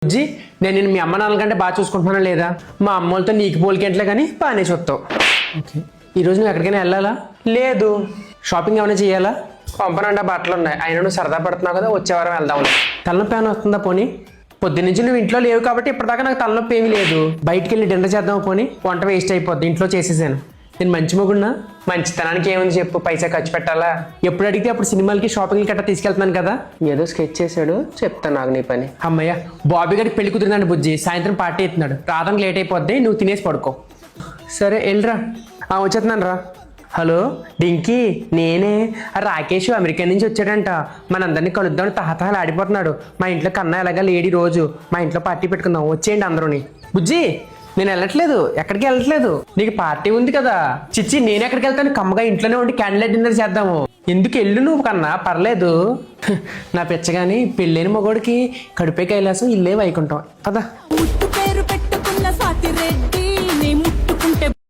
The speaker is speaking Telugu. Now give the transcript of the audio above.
బుజ్జి నేను మీ అమ్మ నాన్న కంటే బాగా చూసుకుంటున్నానా లేదా? మా అమ్మోళ్ళతో నీకు పోలికెంట్లే కానీ బాగానే చూస్తావు. ఓకే, ఈరోజు నువ్వు ఎక్కడికైనా వెళ్ళాలా? లేదు. షాపింగ్ ఏమైనా చేయాలా? పంపనండా బట్టలు ఉన్నాయి, అయినా నువ్వు సరదా పడుతున్నావు కదా, వచ్చే వారం వెళ్దాం. తలనొప్పి ఏమైనా వస్తుందా పోనీ? పొద్దున్నుంచి నువ్వు ఇంట్లో లేవు కాబట్టి ఇప్పటిదాకా నాకు తలనొప్పి ఏమీ లేదు. బయటికి వెళ్ళి డిన్నర్ చేద్దాం పోనీ, వంట వేస్ట్ అయిపోద్ది, ఇంట్లో చేసేసాను. నేను మంచి మొగుడునా? మంచితనానికి ఏముంది చెప్పు, పైసా ఖర్చు పెట్టాలా? ఎప్పుడు అడిగితే అప్పుడు సినిమాలకి షాపింగ్కి గట్రా తీసుకెళ్తున్నాను కదా. ఏదో స్కెచ్ చేశాడు, చెప్తాను నాకు నీ పని. అమ్మయ్య, బాబీ గారికి పెళ్లి కుదిరిందండి బుజ్జి, సాయంత్రం పార్టీ అవుతున్నాడు, రావడానికి లేట్ అయిపోద్ది, నువ్వు తినేసి పడుకో. సరే వెళ్ళరా. వచ్చేస్తున్నాను రా. హలో డింకీ, నేనే. రాకేష్ అమెరికా నుంచి వచ్చాడంట, మనందరినీ కలుద్దామని తహతహలు ఆడిపోతున్నాడు. మా ఇంట్లో కన్నా ఎలాగా లేడీ రోజు మా ఇంట్లో పార్టీ పెట్టుకుందాం, వచ్చేయండి అందరూని. బుజ్జి నేను వెళ్ళట్లేదు, ఎక్కడికి వెళ్ళట్లేదు, నీకు పార్టీ ఉంది కదా. చిచ్చి నేను ఎక్కడికి వెళ్తాను, కమ్మగా ఇంట్లోనే ఉండి క్యాండిల్ డిన్నర్ చేద్దాము. ఎందుకు వెళ్ళు నువ్వు కన్నా, పర్లేదు. నా పిచ్చగాని పెళ్ళైన మగోడికి కడుపే కైలాసం, ఇల్లే వైకుంటాం కదా.